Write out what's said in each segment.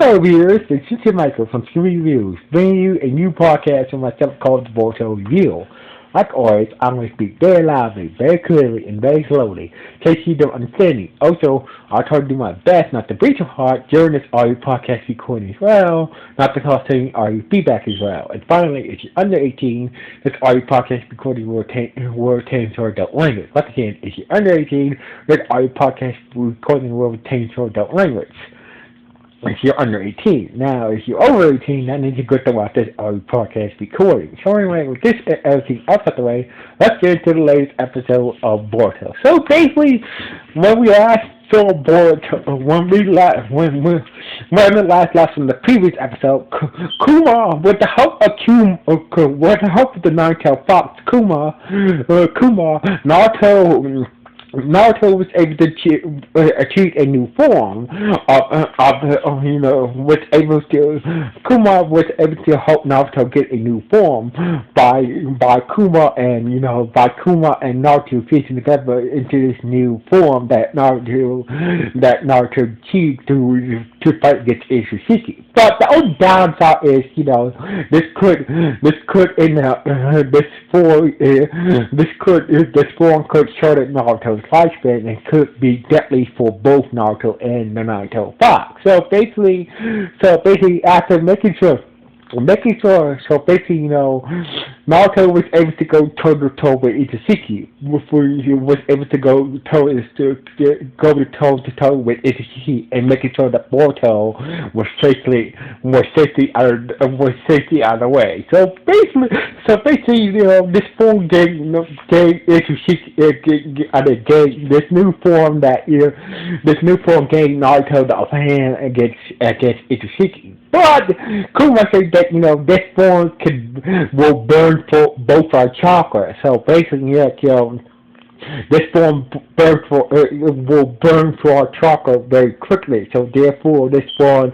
Hello, viewers. It's Richard Michael from Scooby Reviews, bringing you a new podcast from myself called the Boruto Review. Like always, I'm going to speak very loudly, very clearly, and very slowly, in case you don't understand me. Also, I'll try to do my best not to breach your heart during this audio podcast recording as well, not to cause any audio feedback as well. And finally, if you're under 18, this audio podcast recording will retain to adult language. Once again, if you're under 18, this audio podcast recording will retain to adult language if you're under 18. Now, if you're over 18, that means you're good to watch this audio podcast recording. So anyway, with this everything else out the way, let's get into the latest episode of Boruto. So basically, when we last saw Boruto, when the last lesson in the previous episode, Kuma, with the help of the Nine-Tailed Fox, Naruto was able to achieve a new form was able to Kuma was able to help Naruto get a new form by Kuma and Naruto fusing together into this new form that Naruto achieved to fight against Ishishiki. But the only downside is, this form could shorten Naruto's lifespan and could be deadly for both Naruto and the Naruto Fox. So basically, after Naruto was able to go toe to toe with Itsuki. He was able to go toe to toe with Itsuki and making sure that Boruto was safely out of the way. So basically, this form gave Itsuki this new form gave Naruto the upper hand against Itsuki. But Kuma said that this form will burn for both our chakra. So basically, this form will burn for our chakra very quickly. So therefore, this form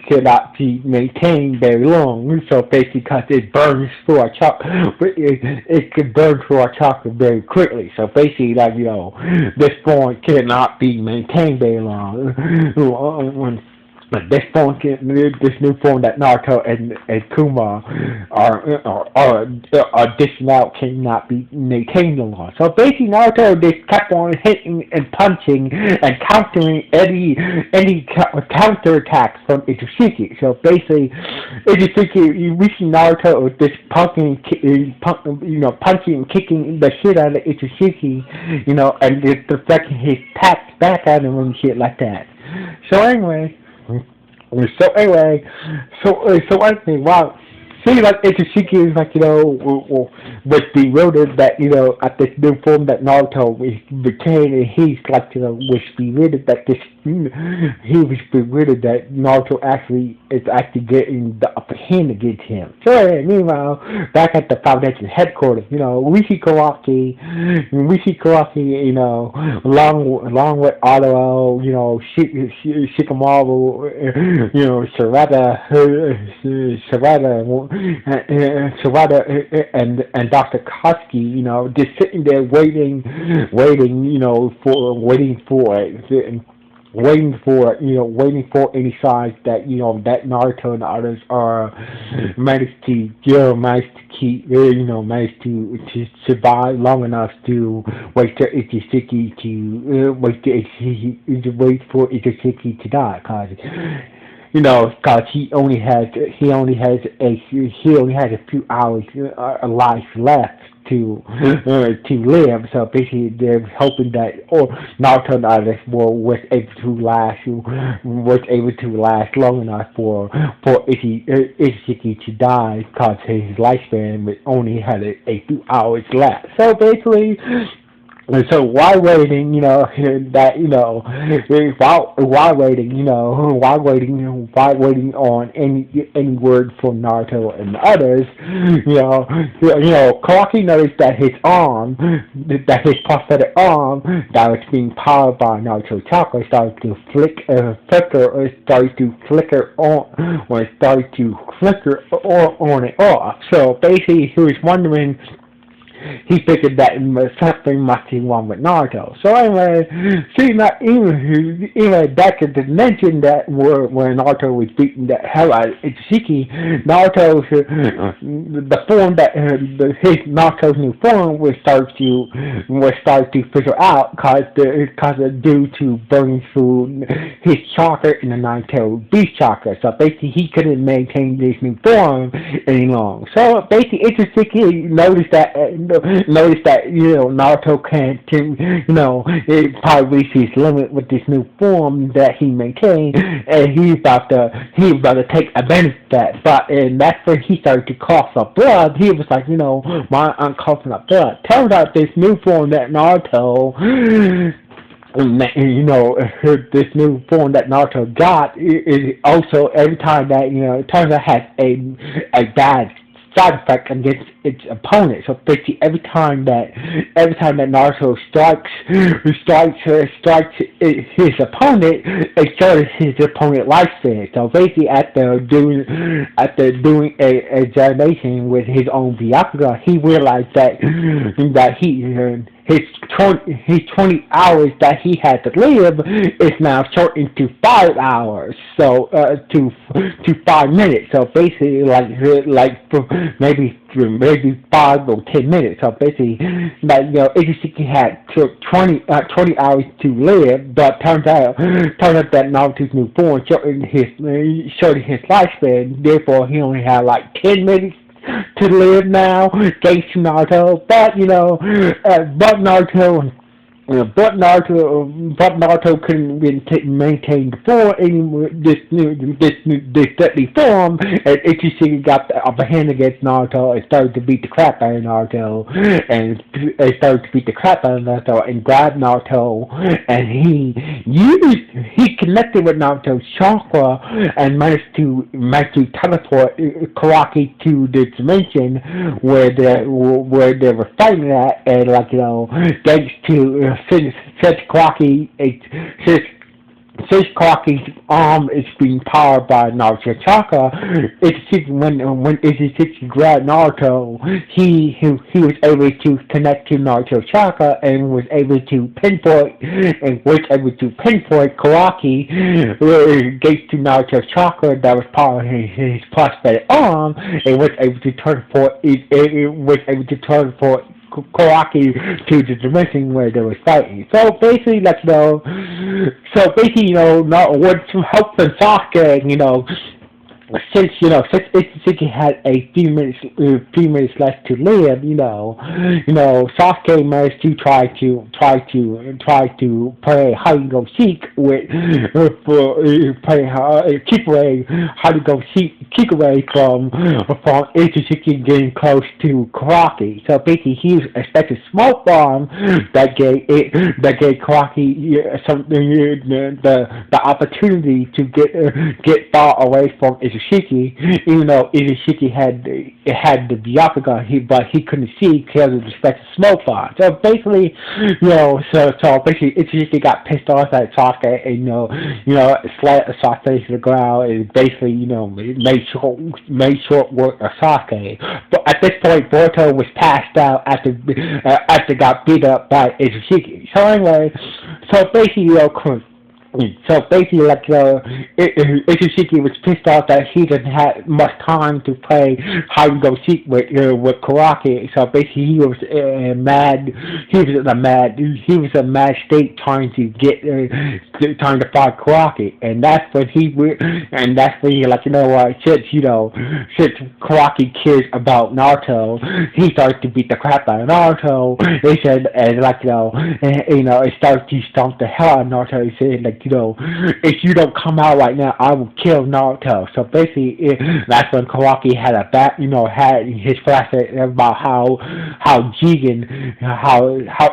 cannot be maintained very long. So basically, because it burns for our chakra, it can burn for our chakra very quickly. So basically, this form cannot be maintained very long. This new form that Naruto and Kuma are dishing out cannot be maintained long. So basically, Naruto just kept on hitting and punching and countering any counterattacks from Itsuki. So basically, we see Naruto just punching and kicking the shit out of Itsuki, and just deflecting his attacks back at him and shit like that. So anyway. I think, wow. See, Itsuki is was bewildered that, at this new form that Naruto became, and he's was bewildered that Naruto is actually getting the upper hand against him. So, meanwhile, back at the Foundation headquarters, we see Karaki, along with Adoro, Shikamaru, Sarada and Dr. Koski, just sitting there waiting for any signs that that Naruto and others are managed to survive long enough to wait for Itsuki to die, because he only has a few hours life left to live. So basically, they're hoping that Naruto and others was able to last long enough for Itsuki to die, because his lifespan only had a few hours left. So basically. So while waiting, while waiting on any word from Naruto and others, Kawaki noticed that his prosthetic arm that was being powered by Naruto chakra started to flicker on and off. So basically, he was wondering he figured that something must be wrong with Naruto. So anyway, see, not even back at the dimension that where Naruto was beating the hell out of Itsushiki, Naruto's the form that his Naruto's new form was start to figure out cause due to burning through his chakra in the nine-tailed beast chakra. So basically, he couldn't maintain this new form any longer. So basically, Itsushiki noticed that Naruto can't it probably reached his limit with this new form that he maintained, and he was about to take advantage of that. And that's when he started to cough up blood. He was like, why I'm coughing up blood? Turns out this new form that Naruto this new form that Naruto got is also every time that it turns out has a bad side effect against its opponent. So basically, every time that Naruto strikes his opponent, it starts his opponent lifespan. So basically, after doing a examination with his own Byakuga, he realized that his 20 hours that he had to live is now shortened to 5 hours. So to 5 minutes. So basically, maybe 5 or 10 minutes. So basically, Itsushiki had 20 hours to live, but turns out that Naruto's new form shortened his lifespan. Therefore, he only had 10 minutes to live now, thanks to Naruto. But Naruto couldn't maintain the form anymore. This deadly form, and Itsushiki got the upper hand against Naruto and started to beat the crap out of Naruto, and grabbed Naruto, and he connected with Naruto's chakra and managed to teleport Karaki to the dimension where they were fighting at, and thanks to since Karaki's arm is being powered by Naruto's chakra, when Itsushiki grabbed Naruto, he was able to connect to Naruto's chakra and was able to pinpoint Karaki gates to Naruto's chakra that was part of his prosthetic arm, and was able to teleport Karaki to the dimension where they were fighting. So basically, with some help from Sasuke, since Itsushiki had a few minutes left to live, Sasuke managed to try to play hide and go seek keep away from Itsushiki getting close to Karaki. So basically, he expected a smoke bomb that gave Karaki the opportunity to get far away from Itsushiki, even though Itsushiki had the Byakuga, but he couldn't see because of the special smoke bomb. So basically, Itsushiki got pissed off at Sasuke and slammed Sasuke to the ground and basically made short work of Sasuke. But at this point, Boruto was passed out after got beat up by Itsushiki. So anyway, Itsushiki was pissed off that he didn't have much time to play hide and go seek with Karaki. So basically, he was mad. He was in a mad state trying to find Karaki, and that's when he since Karaki cares about Naruto, he started to beat the crap out of Naruto. He said, it started to stomp the hell out of Naruto. He said, if you don't come out right now, I will kill Naruto. So basically, that's when Karaki had had his flashback about how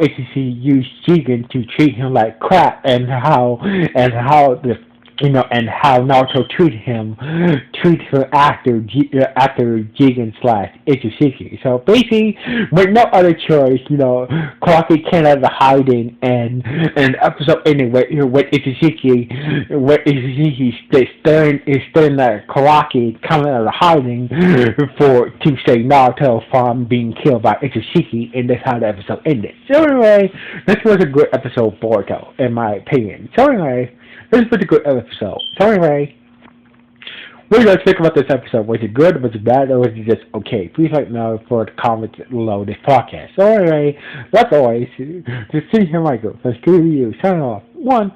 Itsushiki used Jigen to treat him like crap, and how and how Naruto treated her after Jigen slash Itsushiki. So basically, with no other choice, Kawaki came out of the hiding, and an episode ending with Itsushiki is staring at Kawaki coming out of the hiding to save Naruto from being killed by Itsushiki, and that's how the episode ended. So anyway, this was a good episode, Boruto, in my opinion. So anyway. This was a good episode. So anyway, what do you guys think about this episode? Was it good? Was it bad? Or was it just okay? Please let me know for the comments below this podcast. So anyway, that's always, just see here, Michael. Let's give you. Sign off. 1.